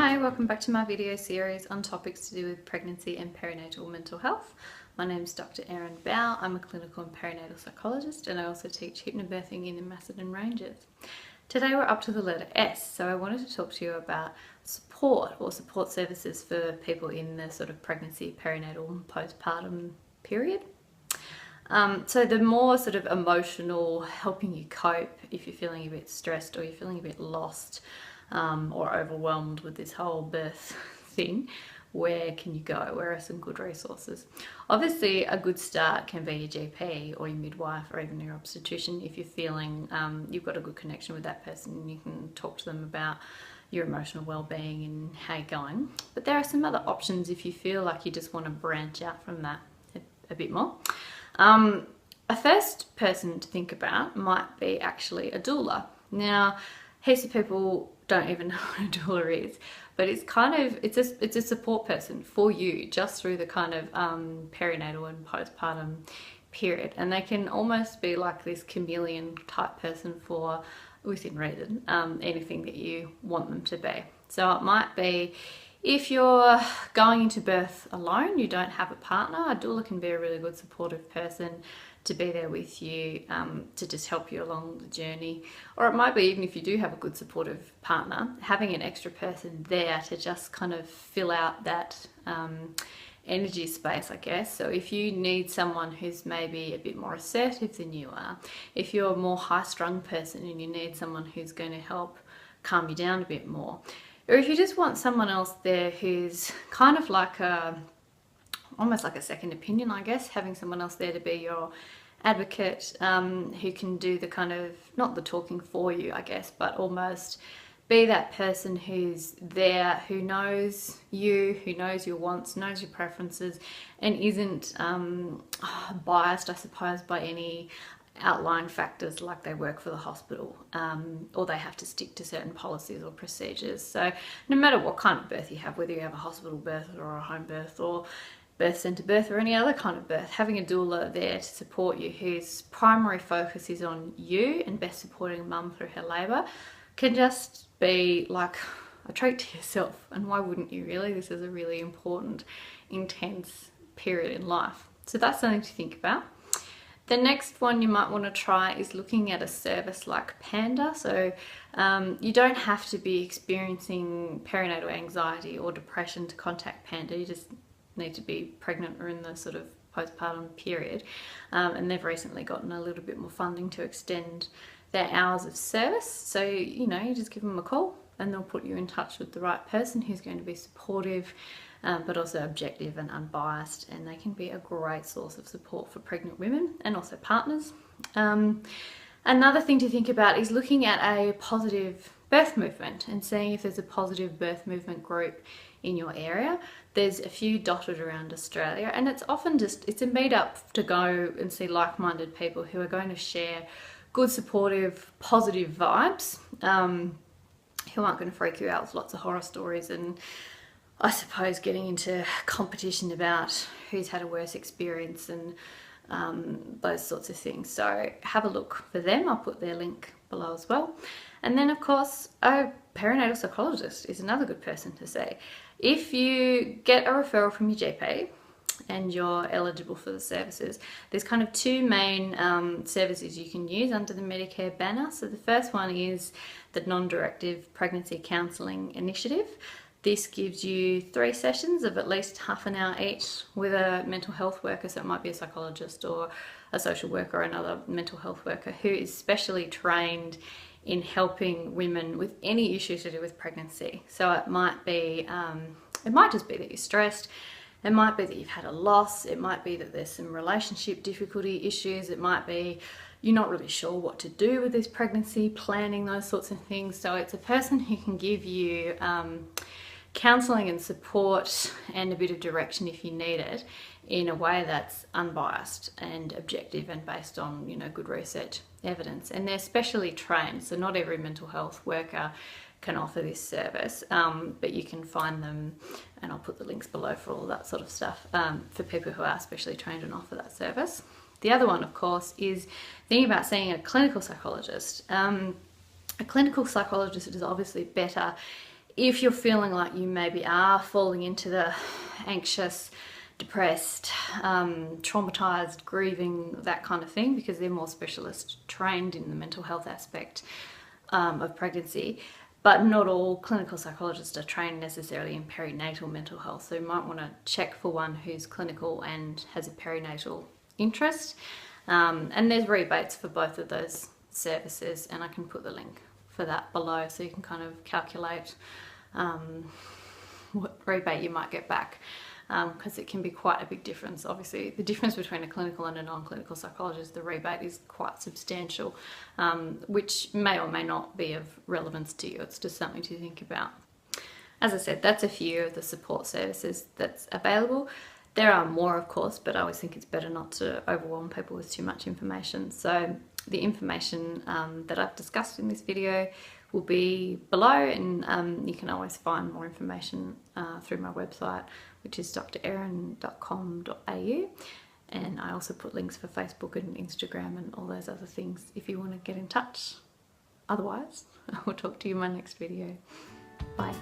Hi, welcome back to my video series on topics to do with pregnancy and perinatal mental health. My name is Dr. Erin Bow. I'm a clinical and perinatal psychologist, and I also teach hypnobirthing in the Macedon Ranges. Today we're up to the letter S, so I wanted to talk to you about support or support services for people in the sort of pregnancy, perinatal and postpartum period. So the more sort of emotional, helping you cope if you're feeling a bit stressed or you're feeling a bit lost, or overwhelmed with this whole birth thing, where can you go? Where are some good resources? Obviously, a good start can be your GP or your midwife or even your obstetrician if you're feeling you've got a good connection with that person and you can talk to them about your emotional well-being and how you're going. But there are some other options if you feel like you just want to branch out from that a bit more. A first person to think about might be actually a doula. Now, heaps of people don't even know what a doula is, but it's kind of it's a support person for you just through the kind of perinatal and postpartum period, and they can almost be like this chameleon type person for, within reason, anything that you want them to be. So it might be if you're going into birth alone, you don't have a partner, a doula can be a really good supportive person to be there with you, to just help you along the journey. Or it might be, even if you do have a good supportive partner, having an extra person there to just kind of fill out that energy space, I guess. So if you need someone who's maybe a bit more assertive than you are, if you're a more high-strung person and you need someone who's going to help calm you down a bit more, or if you just want someone else there who's kind of like almost like a second opinion, I guess, having someone else there to be your advocate, who can do the kind of, not the talking for you, I guess, but almost be that person who's there, who knows you, who knows your wants, knows your preferences, and isn't biased, I suppose, by any outlying factors like they work for the hospital, or they have to stick to certain policies or procedures. So no matter what kind of birth you have, whether you have a hospital birth or a home birth or birth centre birth or any other kind of birth, having a doula there to support you whose primary focus is on you and best supporting mum through her labour can just be like a treat to yourself. And why wouldn't you, really? This is a really important, intense period in life. So that's something to think about. The next one you might want to try is looking at a service like Panda. So you don't have to be experiencing perinatal anxiety or depression to contact Panda. You just need to be pregnant or in the sort of postpartum period, and they've recently gotten a little bit more funding to extend their hours of service. So you just give them a call and they'll put you in touch with the right person who's going to be supportive, but also objective and unbiased, and they can be a great source of support for pregnant women and also partners. Another thing to think about is looking at a positive birth movement and seeing if there's a positive birth movement group in your area. There's a few dotted around Australia, and it's often it's a meet-up to go and see like-minded people who are going to share good, supportive, positive vibes, who aren't going to freak you out with lots of horror stories and, I suppose, getting into competition about who's had a worse experience and those sorts of things. So have a look for them. I'll put their link below as well. And then, of course, a perinatal psychologist is another good person to see. If you get a referral from your GP and you're eligible for the services, there's kind of two main services you can use under the Medicare banner. So the first one is the Non-Directive Pregnancy Counselling Initiative. This gives you 3 sessions of at least half an hour each with a mental health worker, so it might be a psychologist or a social worker or another mental health worker who is specially trained in helping women with any issues to do with pregnancy. So it might be, it might just be that you're stressed, it might be that you've had a loss, it might be that there's some relationship difficulty issues, it might be you're not really sure what to do with this pregnancy, planning those sorts of things. So it's a person who can give you counselling and support and a bit of direction if you need it, in a way that's unbiased and objective and based on good research evidence. And they're specially trained, so not every mental health worker can offer this service, but you can find them, and I'll put the links below for all that sort of stuff, for people who are specially trained and offer that service. The other one, of course, is thinking about seeing a clinical psychologist. A clinical psychologist is obviously better if you're feeling like you maybe are falling into the anxious, depressed, traumatized, grieving, that kind of thing, because they're more specialist trained in the mental health aspect of pregnancy. But not all clinical psychologists are trained necessarily in perinatal mental health, so you might want to check for one who's clinical and has a perinatal interest. And there's rebates for both of those services, and I can put the link for that below so you can kind of calculate what rebate you might get back, because it can be quite a big difference. Obviously, the difference between a clinical and a non-clinical psychologist, the rebate is quite substantial, which may or may not be of relevance to you. It's just something to think about. As I said, that's a few of the support services that's available. There are more, of course, but I always think it's better not to overwhelm people with too much information. So the information that I've discussed in this video will be below, and you can always find more information through my website, which is drerin.com.au, and I also put links for Facebook and Instagram and all those other things if you want to get in touch. Otherwise, I will talk to you in my next video. Bye.